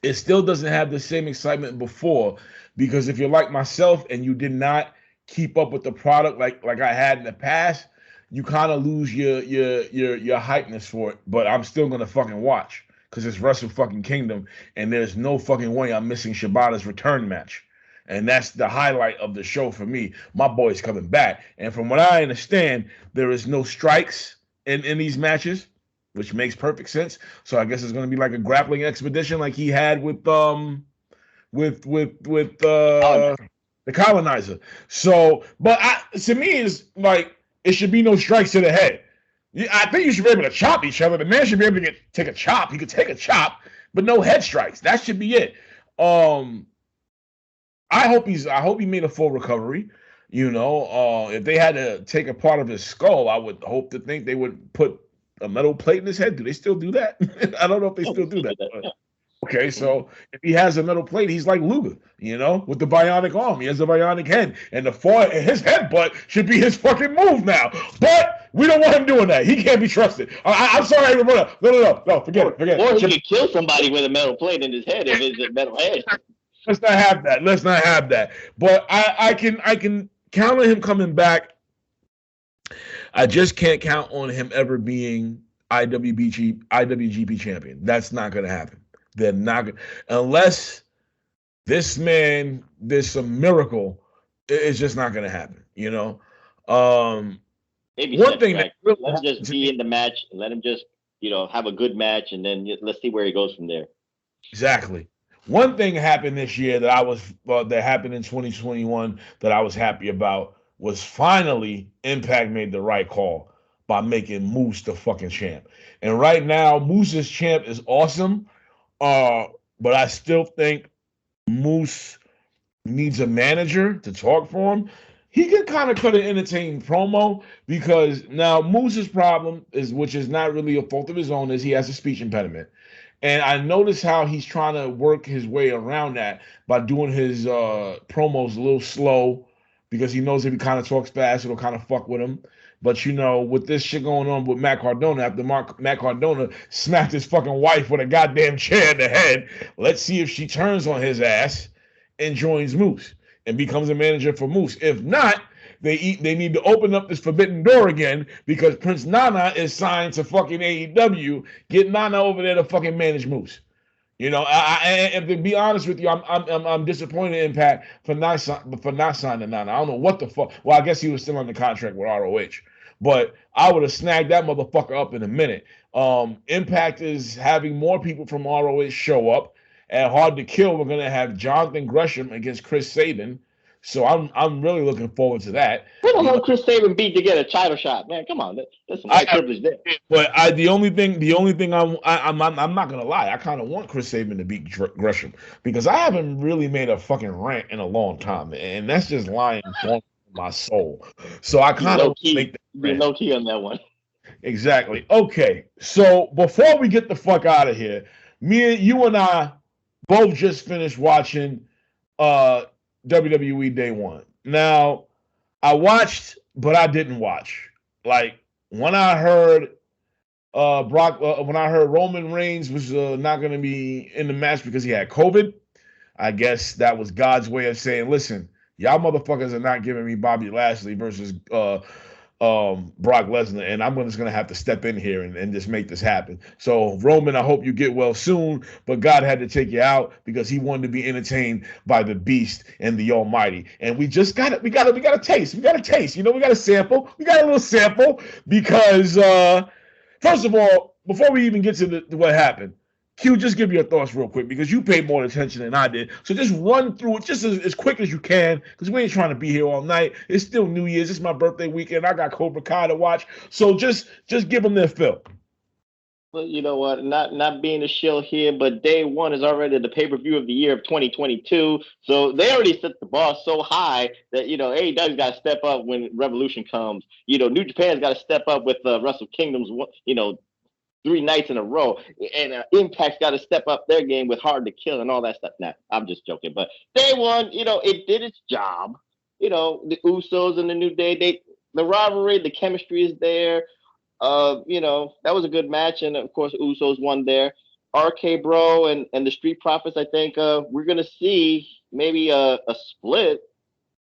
it still doesn't have the same excitement before, because if you're like myself and you did not keep up with the product like I had in the past, you kind of lose your hypeness for it. But I'm still gonna fucking watch because it's Wrestle fucking Kingdom, and there's no fucking way I'm missing Shibata's return match. And that's the highlight of the show for me. My boy's coming back. And from what I understand, there is no strikes in these matches, which makes perfect sense. So I guess it's going to be like a grappling expedition like he had with the colonizer. So, but to me, it's like it should be no strikes to the head. I think you should be able to chop each other. The man should be able to take a chop. He could take a chop, but no head strikes. That should be it. I hope he made a full recovery. You know, if they had to take a part of his skull, I would hope to think they would put a metal plate in his head. Do they still do that? I don't know if they still do that. Okay, so if he has a metal plate, he's like Luger, you know, with the bionic arm. He has a bionic head, and his headbutt should be his fucking move now. But we don't want him doing that. He can't be trusted. I'm sorry, everyone. No, forget it. Or he could kill somebody with a metal plate in his head if it's a metal head. Let's not have that. But I can count on him coming back. I just can't count on him ever being IWGP champion. That's not going to happen. They're not going, unless this man, there's some miracle. It's just not going to happen. You know. Maybe one thing. Let him just be in the match. Let him just have a good match, and then let's see where he goes from there. Exactly. One thing happened this year that happened in 2021 that I was happy about was finally Impact made the right call by making Moose the fucking champ. And right now, Moose's champ is awesome, but I still think Moose needs a manager to talk for him. He can kind of cut an entertaining promo, because now Moose's problem is, which is not really a fault of his own, is he has a speech impediment. And I notice how he's trying to work his way around that by doing his promos a little slow, because he knows if he kind of talks fast, it'll kind of fuck with him. But, with this shit going on with Matt Cardona, after Matt Cardona smacked his fucking wife with a goddamn chair in the head, let's see if she turns on his ass and joins Moose and becomes a manager for Moose. If not, they need to open up this forbidden door again, because Prince Nana is signed to fucking AEW. Get Nana over there to fucking manage Moose. And to be honest with you, I'm disappointed in Impact for not signing Nana. I don't know what the fuck. Well, I guess he was still under contract with ROH, but I would have snagged that motherfucker up in a minute. Impact is having more people from ROH show up. At Hard to Kill, we're gonna have Jonathan Gresham against Chris Sabin. So I'm really looking forward to that. Who the hell Chris Sabin beat to get a title shot, man? Come on, that's some white privilege there. But the only thing I'm not gonna lie, I kind of want Chris Sabin to beat Gresham, because I haven't really made a fucking rant in a long time, and that's just lying on my soul. So I kind of make that low key on that one. Exactly. Okay, so before we get the fuck out of here, you and I both just finished watching WWE Day One. Now, I watched, but I didn't watch. Like, when I heard Roman Reigns was not going to be in the match because he had COVID, I guess that was God's way of saying, listen, y'all motherfuckers are not giving me Bobby Lashley versus Brock Lesnar, and I'm just going to have to step in here and just make this happen. So, Roman, I hope you get well soon, but God had to take you out because he wanted to be entertained by the Beast and the Almighty. And we just got it. We got a taste. We got a taste. We got a sample. We got a little sample because, first of all, before we even get to what happened, Q, just give your thoughts real quick, because you paid more attention than I did. So just run through it just as quick as you can, because we ain't trying to be here all night. It's still New Year's. It's my birthday weekend. I got Cobra Kai to watch. So just give them their fill. Well, you know what? Not being a shill here, but Day One is already the pay-per-view of the year of 2022. So they already set the bar so high that, AEW's got to step up when Revolution comes. New Japan's got to step up with Wrestle Kingdom's, 3 nights in a row, and Impact's got to step up their game with Hard to Kill and all that stuff. Nah, I'm just joking. But Day One, it did its job. The Usos and the New Day, the rivalry, the chemistry is there. That was a good match, and of course, Usos won there. RK Bro and the Street Profits. I think we're gonna see maybe a split.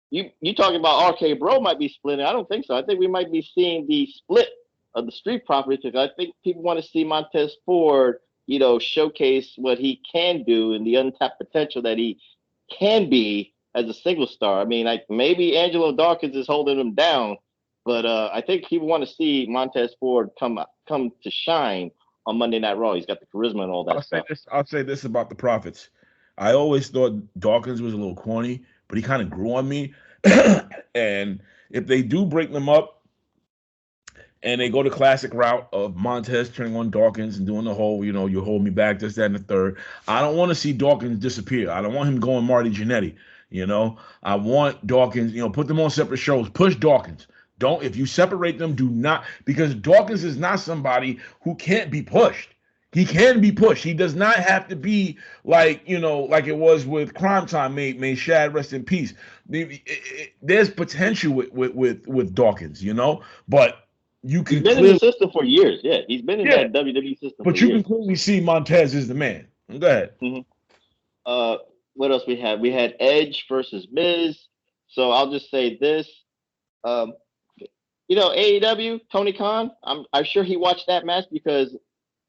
You talking about RK Bro might be splitting? I don't think so. I think we might be seeing the split of the Street Profits because I think people want to see Montez Ford, showcase what he can do and the untapped potential that he can be as a single star. I mean, like maybe Angelo Dawkins is holding him down, but I think people want to see Montez Ford come to shine on Monday Night Raw. He's got the charisma and all that stuff. I'll say this about the Profits. I always thought Dawkins was a little corny, but he kind of grew on me. And if they do break them up and they go the classic route of Montez turning on Dawkins and doing the whole, you hold me back, this, that, and the third, I don't want to see Dawkins disappear. I don't want him going Marty Jannetty. I want Dawkins, put them on separate shows. Push Dawkins. If you separate them, do not, because Dawkins is not somebody who can't be pushed. He can be pushed. He does not have to be like it was with Crime Time. May Shad rest in peace. There's potential with Dawkins, but you can. He's been in the system for years. Yeah, he's been in that WWE system. But you can clearly see Montez is the man. Go ahead. Mm-hmm. What else we had? We had Edge versus Miz. So I'll just say this. AEW, Tony Khan. I'm sure he watched that match because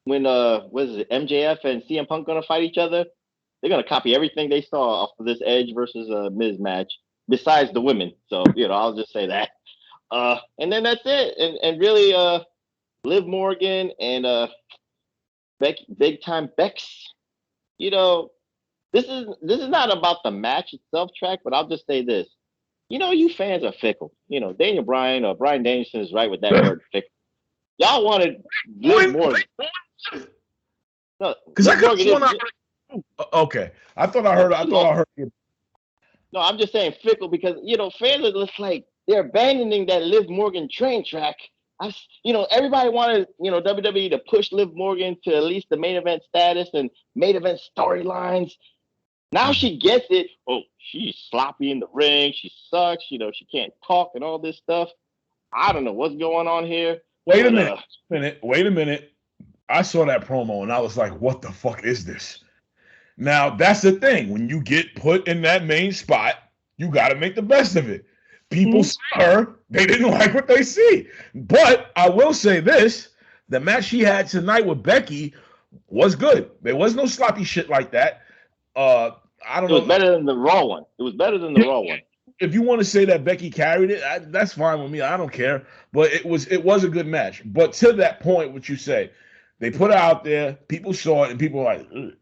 when MJF and CM Punk gonna fight each other, they're gonna copy everything they saw off of this Edge versus Miz match, besides the women. So I'll just say that. And then that's it. And really, Liv Morgan and Big Time Bex. This is not about the match itself, track, but I'll just say this. You fans are fickle. Daniel Bryan or Bryan Danielson is right with that word, fickle. Y'all wanted Liv Morgan. No, because okay. I thought I heard you. No, I'm just saying fickle because fans are just like they're abandoning that Liv Morgan train track. Everybody wanted WWE to push Liv Morgan to at least the main event status and main event storylines. Now she gets it. Oh, she's sloppy in the ring. She sucks. She can't talk and all this stuff. I don't know what's going on here. Wait a minute. I saw that promo and I was like, what the fuck is this? Now, that's the thing. When you get put in that main spot, you got to make the best of it. People saw her. They didn't like what they see. But I will say this. The match she had tonight with Becky was good. There was no sloppy shit like that. I don't know. It was better than the Raw one. Raw one. If you want to say that Becky carried it, that's fine with me. I don't care. But it was a good match. But to that point, what you say, they put it out there, people saw it, and people were like, ugh,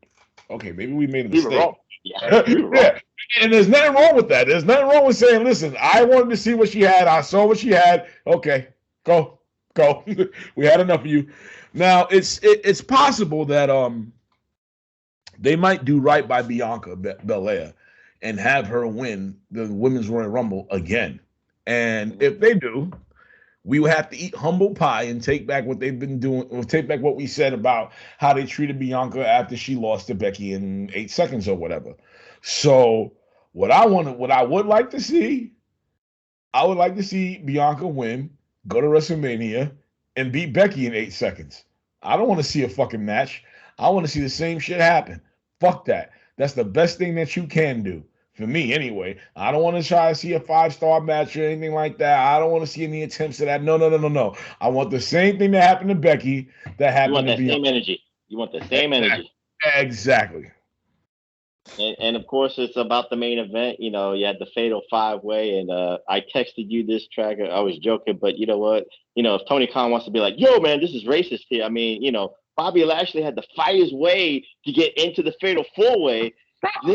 okay, maybe we made a mistake. We were wrong. Yeah. And there's nothing wrong with that. There's nothing wrong with saying, listen, I wanted to see what she had. I saw what she had. Okay, go. We had enough of you. Now, it's possible that they might do right by Bianca Belair and have her win the Women's Royal Rumble again. And if they do, we will have to eat humble pie and take back what they've been doing, or take back what we said about how they treated Bianca after she lost to Becky in 8 seconds or whatever. So what I would like to see, I would like to see Bianca win, go to WrestleMania, and beat Becky in 8 seconds. I don't want to see a fucking match. I want to see the same shit happen. Fuck that. That's the best thing that you can do. For me, anyway. I don't want to try to see a 5-star match or anything like that. I don't want to see any attempts at that. No. I want the same thing that happened to Becky that happened to Bianca. You want the same energy. Exactly. And of course, it's about the main event. You had the Fatal 5-Way, and I texted you this track. I was joking, but you know what? If Tony Khan wants to be like, yo, man, this is racist here. I mean, Bobby Lashley had to fight his way to get into the Fatal 4-Way. No.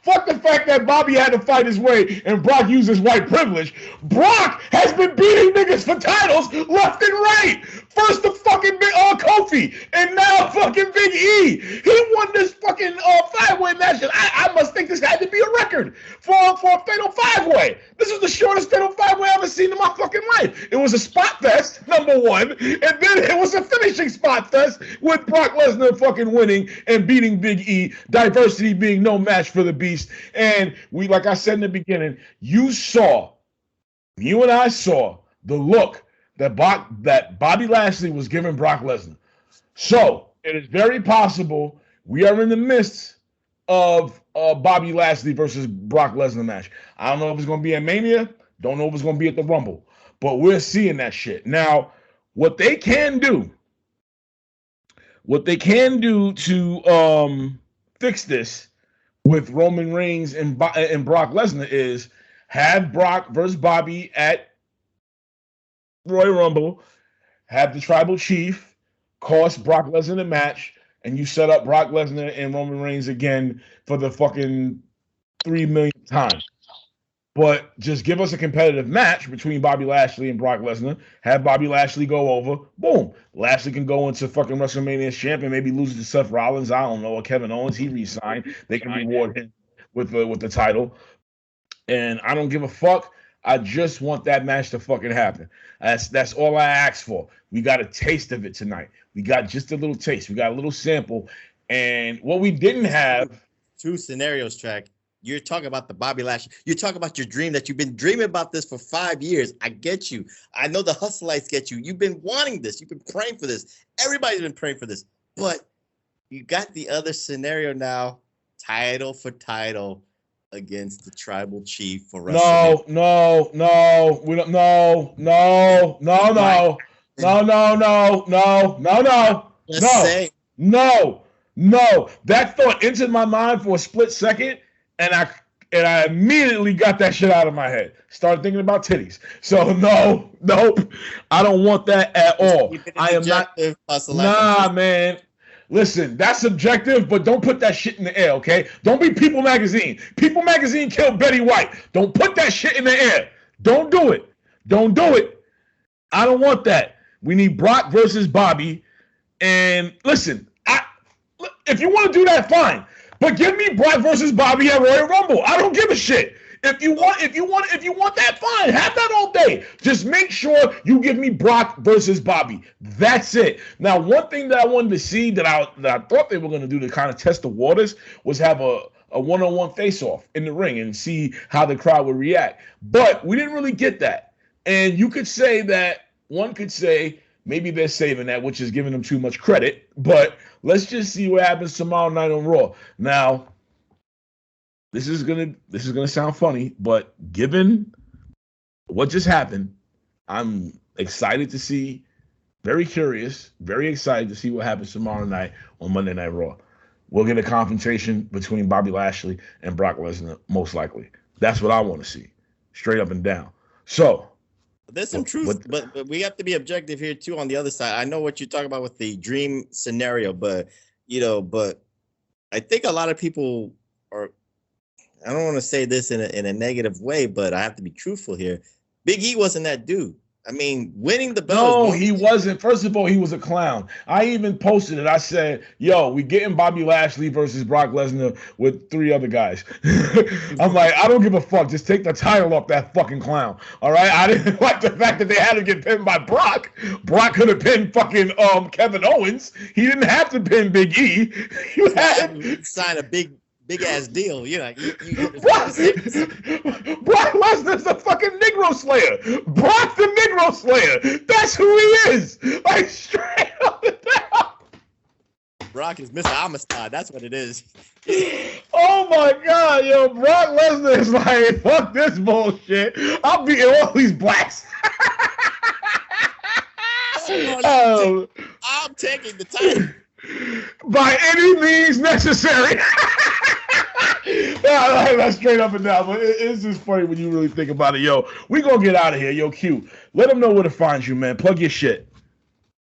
Fuck the fact that Bobby had to fight his way and Brock used his white privilege. Brock has been beating niggas for titles left and right. First the fucking Kofi, and now fucking Big E. He won this fucking 5-way match. And I must think this had to be a record for a Fatal 5-Way. This is the shortest Fatal 5-Way I've ever seen in my fucking life. It was a spot fest, number one, and then it was a finishing spot fest with Brock Lesnar fucking winning and beating Big E, diversity being no match for the beast. And we, like I said in the beginning, you and I saw the look that Bobby Lashley was giving Brock Lesnar. So it is very possible we are in the midst of Bobby Lashley versus Brock Lesnar match. I don't know if it's going to be at Mania. Don't know if it's going to be at the Rumble. But we're seeing that shit. Now, what they can do to fix this with Roman Reigns and Brock Lesnar is have Brock versus Bobby at Royal Rumble, have the Tribal Chief cost Brock Lesnar the match, and you set up Brock Lesnar and Roman Reigns again for the fucking 3 millionth time. But just give us a competitive match between Bobby Lashley and Brock Lesnar. Have Bobby Lashley go over. Boom. Lashley can go into fucking WrestleMania as champion, maybe lose to Seth Rollins. I don't know. Or Kevin Owens. He re-signed. They can reward him with the title. And I don't give a fuck. I just want that match to fucking happen. That's all I ask for. We got a taste of it tonight. We got just a little taste. We got a little sample. And what we didn't have. 2 scenarios, Track. You're talking about the Bobby Lashley. You're talking about your dream that you've been dreaming about this for 5 years. I get you. I know the Hustleites get you. You've been wanting this. You've been praying for this. Everybody's been praying for this. But you got the other scenario now, title for title against the Tribal Chief for WrestleMania. No. We don't. No. That thought entered my mind for a split second. And I immediately got that shit out of my head. Started thinking about titties. So nope. I don't want that at all. I am not. Nah, man. Listen, that's subjective, but don't put that shit in the air, okay? Don't be People Magazine. People Magazine killed Betty White. Don't put that shit in the air. Don't do it. I don't want that. We need Brock versus Bobby. And listen, if you want to do that, fine. But give me Brock versus Bobby at Royal Rumble. I don't give a shit. If you want that, fine. Have that all day. Just make sure you give me Brock versus Bobby. That's it. Now, one thing that I wanted to see that I thought they were going to do to kind of test the waters was have a one-on-one face-off in the ring and see how the crowd would react. But we didn't really get that. And you could say that, one could say, maybe they're saving that, which is giving them too much credit. But let's just see what happens tomorrow night on Raw. Now, this is gonna sound funny, but given what just happened, I'm excited to see, very curious, very excited to see what happens tomorrow night on Monday Night Raw. We'll get a confrontation between Bobby Lashley and Brock Lesnar, most likely. That's what I want to see, straight up and down. So. There's some truth, but we have to be objective here too. On the other side, I know what you're talking about with the dream scenario, but I think a lot of people are. I don't want to say this in a negative way, but I have to be truthful here. Big E wasn't that dude. I mean, winning the belt. No, he wasn't. First of all, he was a clown. I even posted it. I said, yo, we getting Bobby Lashley versus Brock Lesnar with 3 other guys. I'm like, I don't give a fuck. Just take the title off that fucking clown. All right? I didn't like the fact that they had to get pinned by Brock. Brock could have pinned fucking Kevin Owens. He didn't have to pin Big E. You had sign a big ass deal, Brock Lesnar's the fucking Negro Slayer. Brock the Negro Slayer. That's who he is. Like straight up and down. Brock is Mr. Amistad. That's what it is. Oh my God, yo, Brock Lesnar is like, fuck this bullshit. I'm beating all these blacks. I'm taking the title. By any means necessary. That's straight up and down, but it's just funny when you really think about it. Yo, we gonna get out of here. Yo, Q, let them know where to find you, man. Plug your shit.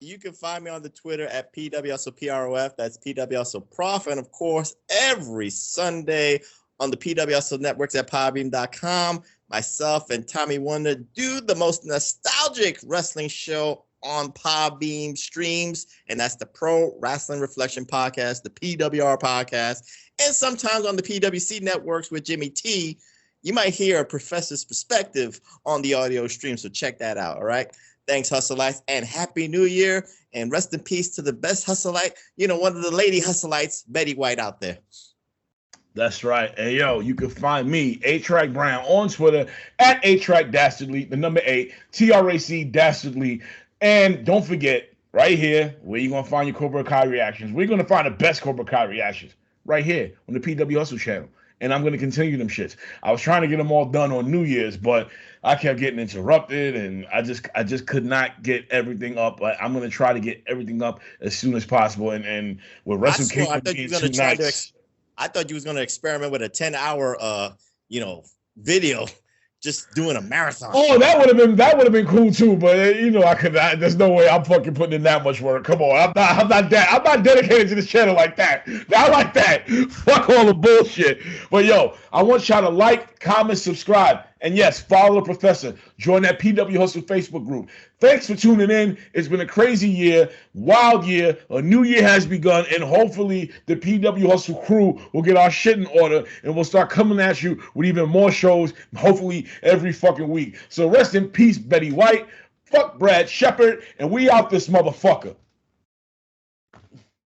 You can find me on the Twitter at PWHustle That's PWHustle and of course every Sunday on the PWHustle networks at podbean.com. Myself and Tommy Wonder do the most nostalgic wrestling show on Podbean streams, and that's the Pro Wrestling Reflection Podcast, the PWR Podcast, and sometimes on the PWC networks with Jimmy T. You might hear a professor's perspective on the audio stream, so check that out, all right? Thanks, Hustleites, and Happy New Year, and rest in peace to the best Hustleite, one of the lady Hustleites, Betty White out there. That's right. And yo, you can find me, A-Track Brown, on Twitter at A-Track Dastardly, the number 8, TRAC Dastardly. And don't forget, right here, where you're going to find your Cobra Kai reactions. We're going to find the best Cobra Kai reactions right here on the PWHustle channel. And I'm going to continue them shits. I was trying to get them all done on New Year's, but I kept getting interrupted, and I just could not get everything up. But I'm going to try to get everything up as soon as possible. And with Wrestle Kingdom being 2 nights. I thought you was going to experiment with a 10-hour, video, just doing a marathon. Oh, that would have been cool too. But I could. There's no way I'm fucking putting in that much work. Come on, I'm not dedicated to this channel like that. Not like that. Fuck all the bullshit. But yo, I want y'all to like, comment, subscribe. And yes, follow the professor. Join that PWHustle Facebook group. Thanks for tuning in. It's been a crazy year, wild year. A new year has begun, and hopefully the PWHustle crew will get our shit in order, and we'll start coming at you with even more shows, hopefully every fucking week. So rest in peace, Betty White. Fuck Brad Shepard, and we out this motherfucker.